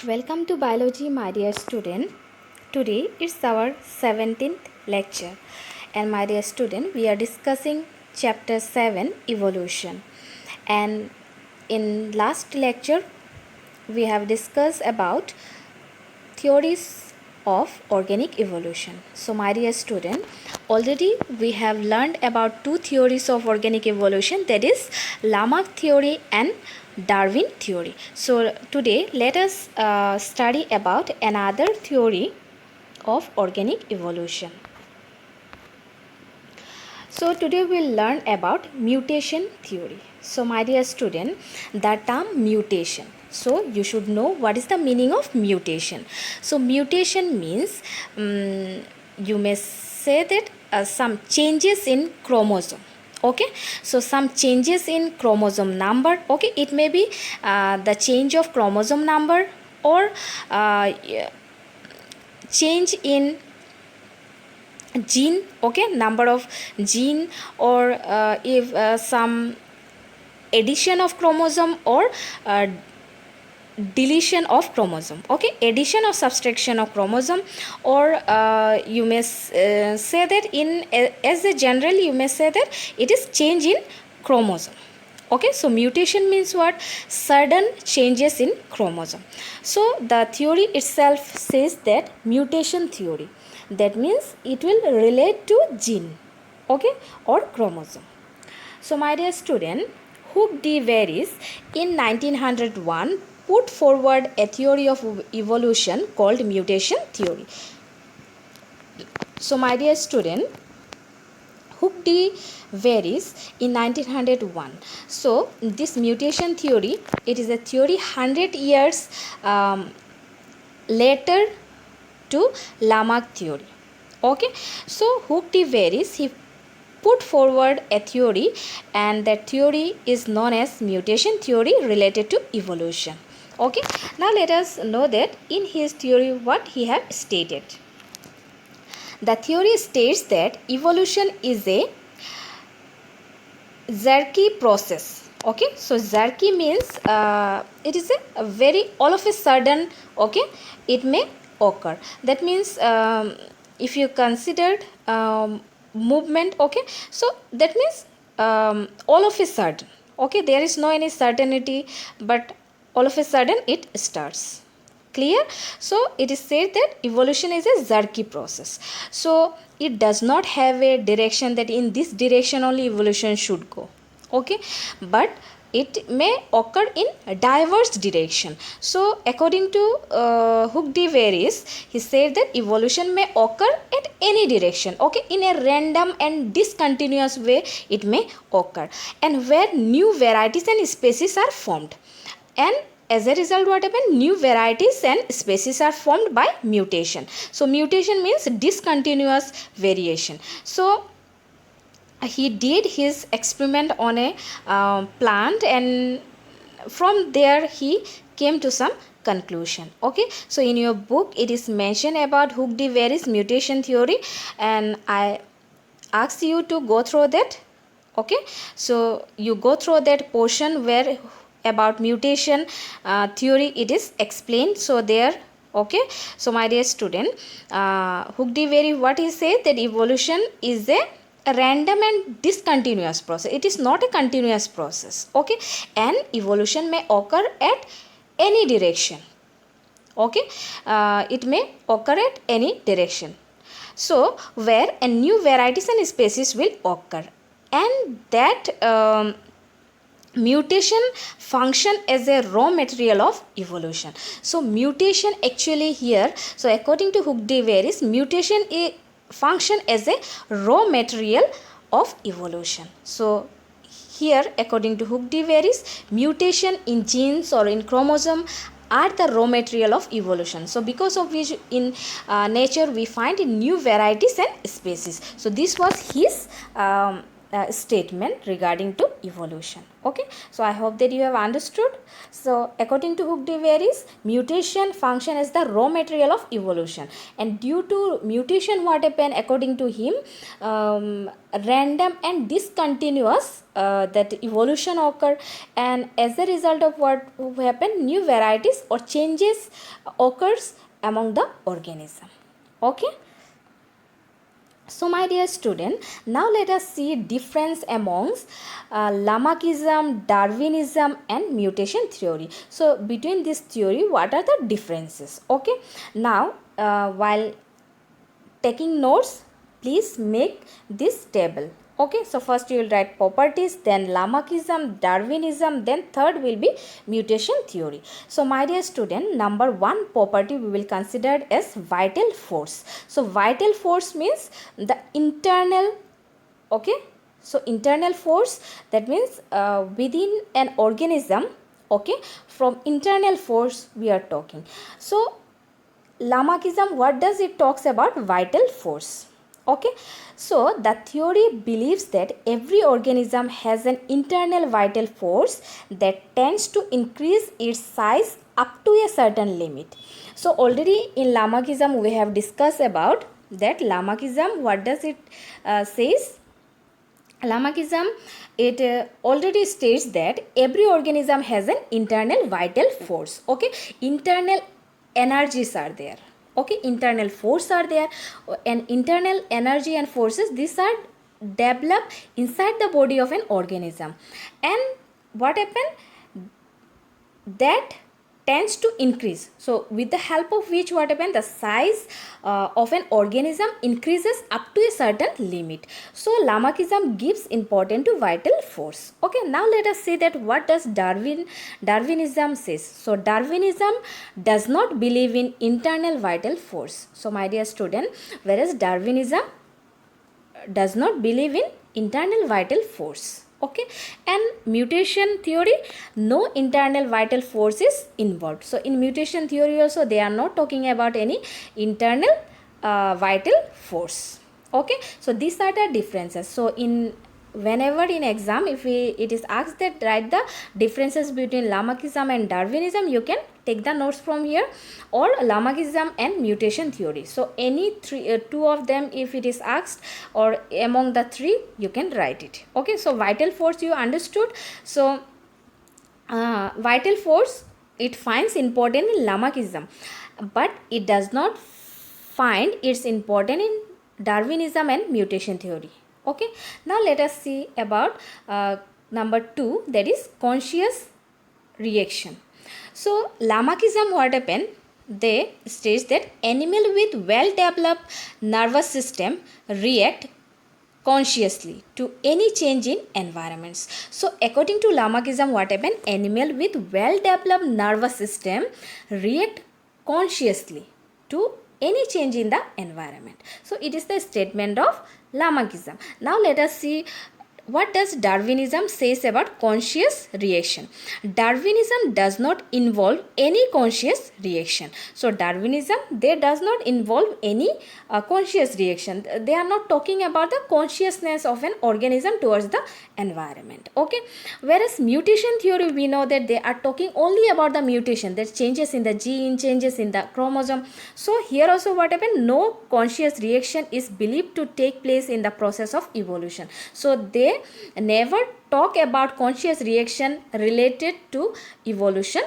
Welcome to biology, my dear student. Today it's our 17th lecture, and my dear student, we are discussing chapter 7 evolution. And in last lecture, we have discussed about theories of organic evolution. So, my dear student, already we have learned about two theories of organic evolution, that is Lamarck theory and Darwin theory. So today let us study about another theory of organic evolution. So today we'll learn about mutation theory. So my dear student, the term mutation. So you should know what is the meaning of mutation. So mutation means you may say that some changes in chromosome. Okay, so some changes in chromosome number. Okay, it may be the change of chromosome number, or change in gene, okay, number of gene, or if some addition of chromosome, or deletion of chromosome, okay, addition or subtraction of chromosome, or you may say that in as a general you may say that it is change in chromosome. Okay, so mutation means what? Sudden changes in chromosome. So the theory itself says that mutation theory, that means it will relate to gene, okay, or chromosome. So my dear student, Hugh de Veris in 1901 put forward a theory of evolution called mutation theory. So my dear student, Hugh de Veris in 1901. So this mutation theory, it is a theory 100 years later to Lamarck theory. Okay, so Hugh de Veris, he put forward a theory, and that theory is known as mutation theory related to evolution. Okay, now let us know that in his theory what he have stated. The theory states that evolution is a Zerky process. Okay, so Zerky means it is a very all of a sudden, okay, it may occur. That means if you considered movement, okay, so that means all of a sudden, okay, there is no any certainty, but all of a sudden it starts. Clear? So it is said that evolution is a Zerky process. So it does not have a direction that in this direction only evolution should go. Okay, but it may occur in a diverse direction. So according to Hugh de Veris, he said that evolution may occur at any direction. Okay, in a random and discontinuous way it may occur, and where new varieties and species are formed, and as a result what happened, new varieties and species are formed by mutation. So mutation means discontinuous variation. So he did his experiment on a plant, and from there he came to some conclusion. Okay, so in your book it is mentioned about Hugh de Veris mutation theory, and I ask you to go through that. Okay, so you go through that portion where about mutation theory it is explained. So there, okay, so my dear student, Hugh de Veris, what he said, that evolution is a random and discontinuous process. It is not a continuous process. Okay, and evolution may occur at any direction. Okay, it may occur at any direction. So where a new varieties and species will occur, and that mutation function as a raw material of evolution. So mutation actually here, so according to Hugh de Veris, mutation is function as a raw material of evolution. So here according to Hugh de Veris, mutation in genes or in chromosome are the raw material of evolution. So because of which in nature we find new varieties and species. So this was his statement regarding to evolution. Okay, so I hope that you have understood. So according to Hooke de Vries, mutation function is the raw material of evolution, and due to mutation what happened according to him, random and discontinuous that evolution occur, and as a result of what happened, new varieties or changes occurs among the organism. Okay, so my dear student, now let us see difference amongst Lamarckism, Darwinism and mutation theory. So between this theory, what are the differences? Okay, now while taking notes, please make this table. Okay, so first you will write properties, then Lamarckism, Darwinism, then third will be mutation theory. So my dear student, number one property we will consider as vital force. So vital force means the internal, okay, so internal force, that means within an organism, okay, from internal force we are talking. So Lamarckism, what does it talks about? Vital force. Okay, so the theory believes that every organism has an internal vital force that tends to increase its size up to a certain limit. So already in Lamarckism we have discussed about that. Lamarckism, what does it says? Lamarckism, it already states that every organism has an internal vital force. Okay, internal energies are there. Okay, internal force are there, and internal energy and forces, these are developed inside the body of an organism, and what happened, that tends to increase. So with the help of which what happens, the size of an organism increases up to a certain limit. So Lamarckism gives importance to vital force. Okay, now let us see that what does Darwinism says. So Darwinism does not believe in internal vital force. So my dear student, whereas Darwinism does not believe in internal vital force. Okay, and mutation theory, no internal vital force is involved. So in mutation theory also they are not talking about any internal vital force. Okay, so these are the differences. So in whenever in exam, if it is asked that write the differences between Lamarckism and Darwinism, you can take the notes from here, or Lamarckism and mutation theory. So any two of them if it is asked, or among the three, you can write it. Okay, so vital force you understood. So vital force, it finds important in Lamarckism, but it does not find its important in Darwinism and mutation theory. Okay, now let us see about number 2, that is conscious reaction. So Lamarckism, what happened, they states that animal with well developed nervous system react consciously to any change in environments. So according to Lamarckism, what happened, animal with well developed nervous system react consciously to any change in the environment. So it is the statement of Lamarckism. Now let us see what does Darwinism says about conscious reaction. Darwinism does not involve any conscious reaction. So Darwinism, they does not involve any conscious reaction. They are not talking about the consciousness of an organism towards the environment. Okay, whereas mutation theory, we know that they are talking only about the mutation, that changes in the gene, changes in the chromosome. So here also what happened, no conscious reaction is believed to take place in the process of evolution. So they never talk about conscious reaction related to evolution.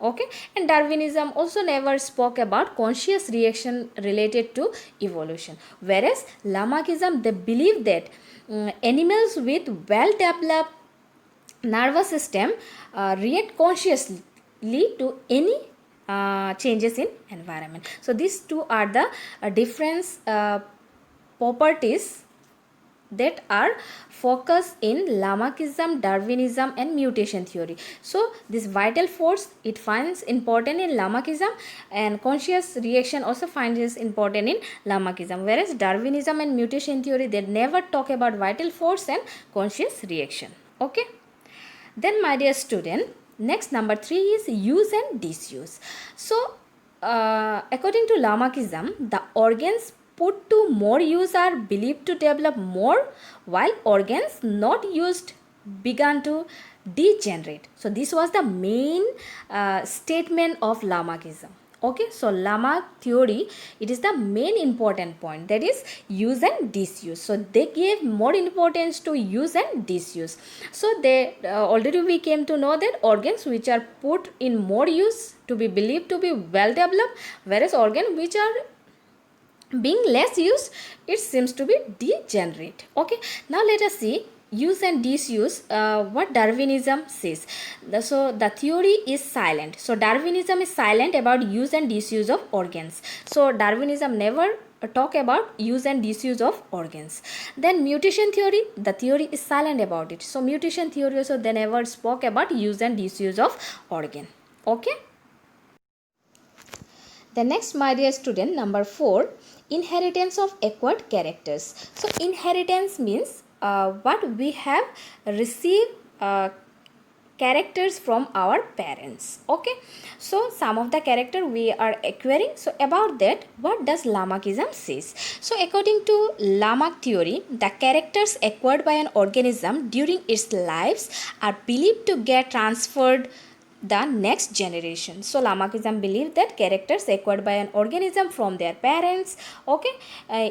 Okay, and Darwinism also never spoke about conscious reaction related to evolution, whereas Lamarckism, they believe that animals with well developed nervous system react consciously to any changes in environment. So these two are the different properties that are focused in Lamarckism, Darwinism and mutation theory. So this vital force, it finds important in Lamarckism, and conscious reaction also finds important in Lamarckism, whereas Darwinism and mutation theory, they never talk about vital force and conscious reaction. Okay, then my dear student, next number 3 is use and disuse. So according to Lamarckism, the organs put to more use are believed to develop more, while organs not used began to degenerate. So this was the main statement of Lamarckism. Okay, so Lamarck theory, it is the main important point, that is use and disuse. So they gave more importance to use and disuse. So they already we came to know that organs which are put in more use to be believed to be well developed, whereas organs which are being less used, it seems to be degenerate. Okay, now let us see use and disuse, what Darwinism says. So the theory is silent. So Darwinism is silent about use and disuse of organs. So Darwinism never talk about use and disuse of organs. Then mutation theory, the theory is silent about it. So mutation theory also, they never spoke about use and disuse of organ. Okay. The next, my dear student, number 4, inheritance of acquired characters. So inheritance means what we have received characters from our parents. Okay, so some of the character we are acquiring. So about that, what does Lamarckism says? So according to Lamarck theory, the characters acquired by an organism during its lives are believed to get transferred the next generation. So Lamarckism believed that characters acquired by an organism from their parents, okay,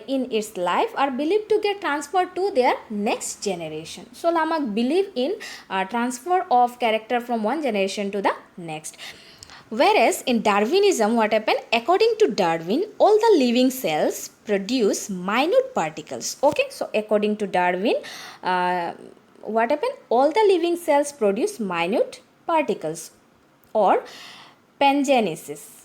in its life are believed to get transferred to their next generation. So Lamarck believed in transfer of character from one generation to the next. Whereas in Darwinism, what happened? According to Darwin, all the living cells produce minute particles. Okay, so according to Darwin, what happened? All the living cells produce minute particles or pangenesis,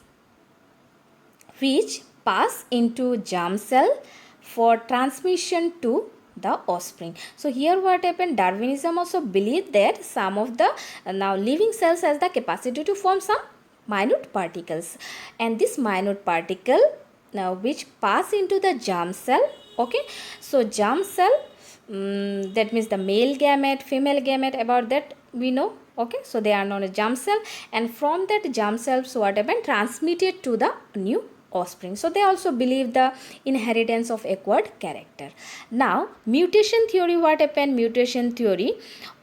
which pass into germ cell for transmission to the offspring. So here what happened? Darwinism also believed that some of the now living cells has the capacity to form some minute particles, and this minute particle now which pass into the germ cell. Okay, so germ cell, that means the male gamete, female gamete, about that we know. Okay, so they are known as germ cell, and from that germ cells what happened? Transmitted to the new offspring. So they also believe the inheritance of acquired character. Now mutation theory, what happened? Mutation theory,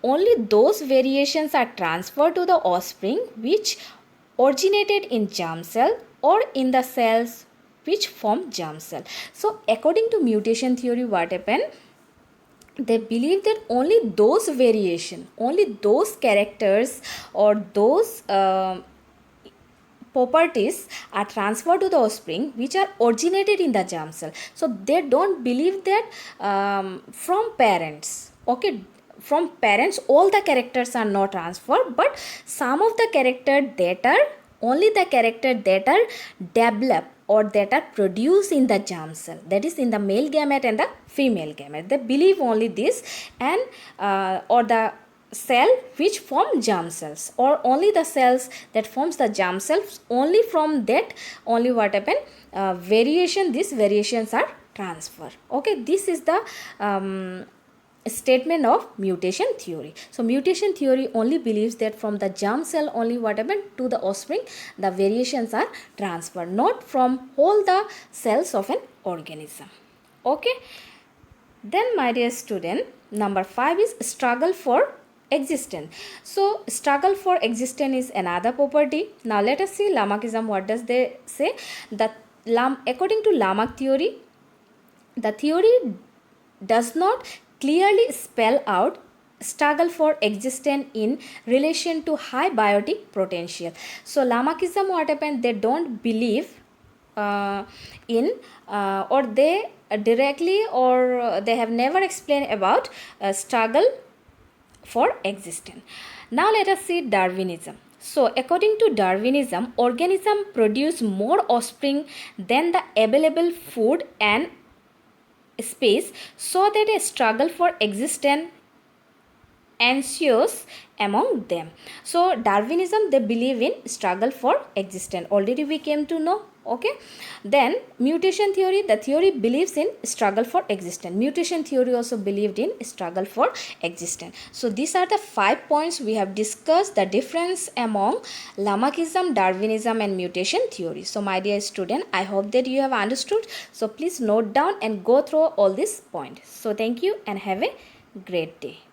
only those variations are transferred to the offspring which originated in germ cell or in the cells which form germ cell. So according to mutation theory, what happened? They believe that only those variation, only those characters or those properties are transferred to the offspring which are originated in the germ cell. So they don't believe that from parents. Okay, from parents all the characters are not transferred, but some of the character that are only the character that are developed or that are produced in the germ cell, that is in the male gamete and the female gamete. They believe only this, and or the cell which form germ cells, or only the cells that forms the germ cells, only from that only what happen, variation, these variations are transferred. Okay, this is the statement of mutation theory. So mutation theory only believes that from the germ cell only what happened to the offspring, the variations are transferred, not from all the cells of an organism. Okay, then my dear student, number 5 is struggle for existence. So struggle for existence is another property. Now let us see Lamarckism, what does they say. According to Lamarck theory, the theory does not clearly spell out struggle for existence in relation to high biotic potential. So Lamarckism, what happened? They don't believe in or they directly or they have never explained about struggle for existence. Now let us see Darwinism. So according to Darwinism, organism produce more offspring than the available food and space, so that a struggle for existence ensues among them. So Darwinism, they believe in struggle for existence. Already we came to know. Okay, then mutation theory, the theory believes in struggle for existence. Mutation theory also believed in struggle for existence. So these are the 5 points we have discussed, the difference among Lamarckism, Darwinism and mutation theory. So my dear student, I hope that you have understood. So please note down and go through all these points. So thank you and have a great day.